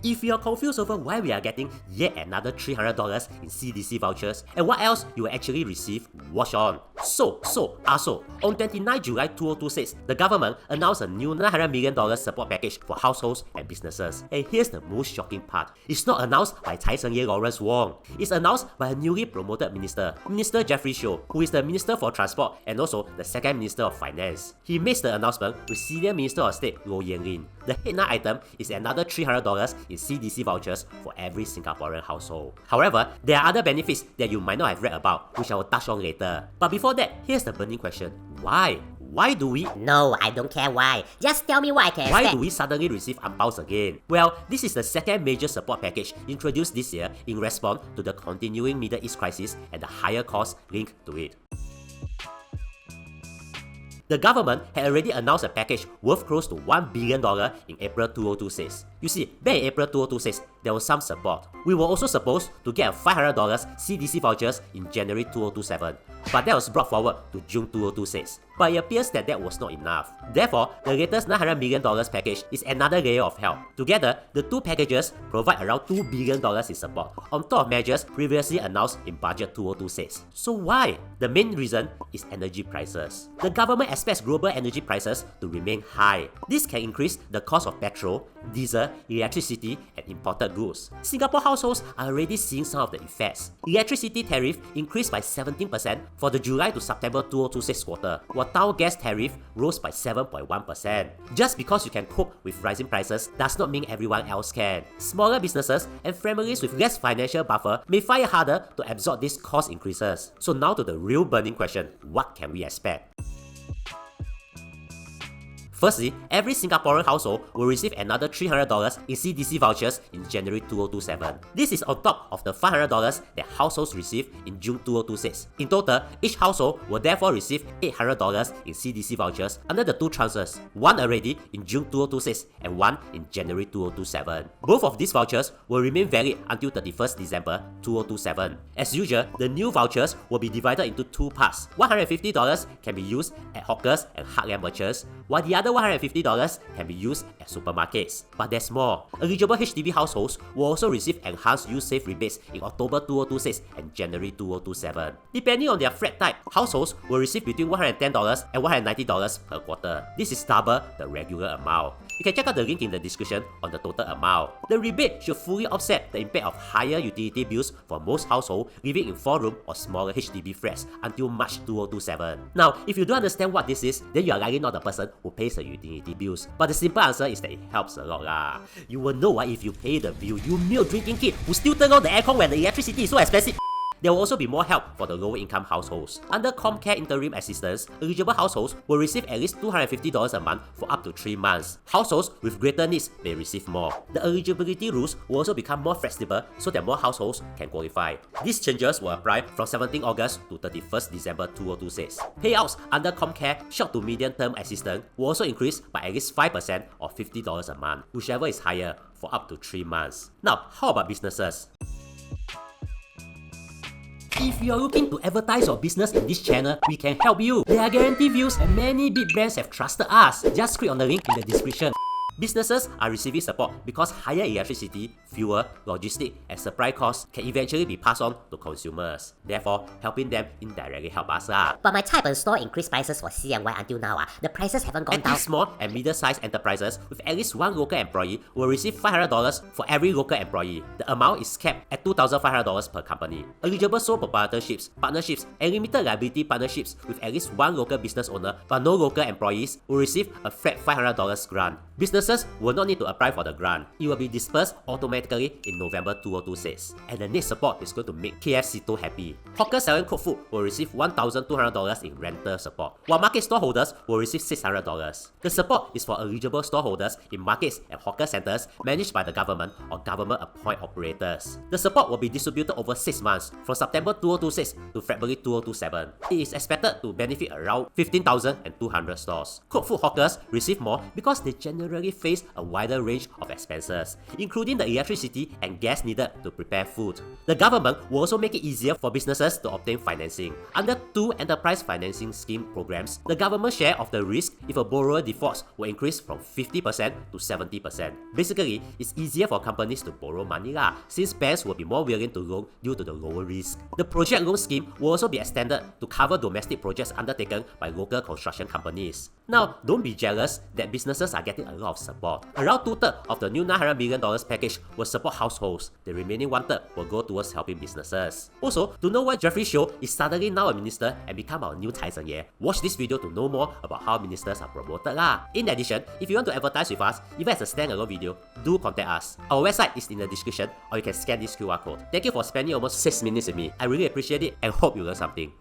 If you're confused over why we are getting yet another $300 in CDC vouchers and what else you will actually receive, watch on. So, on 29 July 2026, the government announced a new $900 million support package for households and businesses. And here's the most shocking part. It's not announced by Cai Cheng-ye Lawrence Wong. It's announced by a newly promoted minister, Minister Jeffrey Siow, who is the Minister for Transport and also the second Minister of Finance. He makes the announcement with Senior Minister of State Ling. The headline item is another $300 in CDC vouchers for every Singaporean household. However, there are other benefits that you might not have read about, which I will touch on later. But before that, here's the burning question. Why? Why do we? No, I don't care why. Just tell me what I can expect. Why do we suddenly receive angpaos again? Well, this is the second major support package introduced this year in response to the continuing Middle East crisis and the higher costs linked to it. The government had already announced a package worth close to $1 billion in April 2026. You see, back in April 2026, there was some support. We were also supposed to get a $500 CDC vouchers in January 2027, but that was brought forward to June 2026. But it appears that that was not enough. Therefore, the latest $900 million package is another layer of help. Together, the two packages provide around $2 billion in support, on top of measures previously announced in Budget 2026. So why? The main reason is energy prices. The government expects global energy prices to remain high. This can increase the cost of petrol, diesel, electricity, and imported goods. Singapore households are already seeing some of the effects. Electricity tariff increased by 17% for the July to September 2026 quarter, while town gas tariff rose by 7.1%. Just because you can cope with rising prices does not mean everyone else can. Smaller businesses and families with less financial buffer may find it harder to absorb these cost increases. So now to the real burning question, what can we expect? Firstly, every Singaporean household will receive another $300 in CDC vouchers in January 2027. This is on top of the $500 that households receive in June 2026. In total, each household will therefore receive $800 in CDC vouchers under the two tranches, one already in June 2026 and one in January 2027. Both of these vouchers will remain valid until 31st December 2027. As usual, the new vouchers will be divided into two parts. $150 can be used at hawkers and heartland merchants, while the other $150 can be used at supermarkets. But there's more. Eligible HDB households will also receive enhanced use-safe rebates in October 2026 and January 2027. Depending on their flat type, households will receive between $110 and $190 per quarter. This is double the regular amount. You can check out the link in the description on the total amount. The rebate should fully offset the impact of higher utility bills for most households living in 4-room or smaller HDB flats until March 2027. Now, if you don't understand what this is, then you are likely not the person who pays the utility bills. But the simple answer is that it helps a lot lah. You will know if you pay the bill, you milk drinking kid who still turn on the aircon when the electricity is so expensive. There will also be more help for the lower income households. Under ComCare Interim Assistance, eligible households will receive at least $250 a month for up to 3 months. Households with greater needs may receive more. The eligibility rules will also become more flexible so that more households can qualify. These changes will apply from 17 August to 31st December 2026. Payouts under ComCare short to medium term assistance will also increase by at least 5% or $50 a month, whichever is higher, for up to 3 months. Now, how about businesses? If you are looking to advertise your business in this channel, we can help you. There are guaranteed views and many big brands have trusted us. Just click on the link in the description. Businesses are receiving support because higher electricity, fuel, logistics, and supply costs can eventually be passed on to consumers. Therefore, helping them indirectly help us. But my type and store increased prices for CNY until now. The prices haven't gone down. Small and middle-sized enterprises with at least one local employee will receive $500 for every local employee. The amount is capped at $2,500 per company. Eligible sole proprietorships, partnerships, and limited liability partnerships with at least one local business owner but no local employees will receive a flat $500 grant. Businesses will not need to apply for the grant. It will be dispersed automatically in November 2026. And the next support is going to make KFC happy. Hawkers selling cooked food will receive $1,200 in rental support, while market storeholders will receive $600. The support is for eligible storeholders in markets and hawker centers managed by the government or government-appointed operators. The support will be distributed over 6 months, from September 2026 to February 2027. It is expected to benefit around 15,200 stores. Cooked food hawkers receive more because they generally face a wider range of expenses, including the electricity and gas needed to prepare food. The government will also make it easier for businesses to obtain financing. Under 2 enterprise financing scheme programs, the government's share of the risk if a borrower defaults will increase from 50% to 70%. Basically, it's easier for companies to borrow money since banks will be more willing to loan due to the lower risk. The project loan scheme will also be extended to cover domestic projects undertaken by local construction companies. Now, don't be jealous that businesses are getting a lot of support. Around 2/3 of the new $900 million package will support households. The remaining 1/3 will go towards helping businesses. Also, to know why Jeffrey Siow is suddenly now a minister and become our new Cai Zheng, watch this video to know more about how ministers are promoted In addition, if you want to advertise with us, even as a standalone video, do contact us. Our website is in the description, or you can scan this QR code. Thank you for spending almost 6 minutes with me. I really appreciate it and hope you learned something.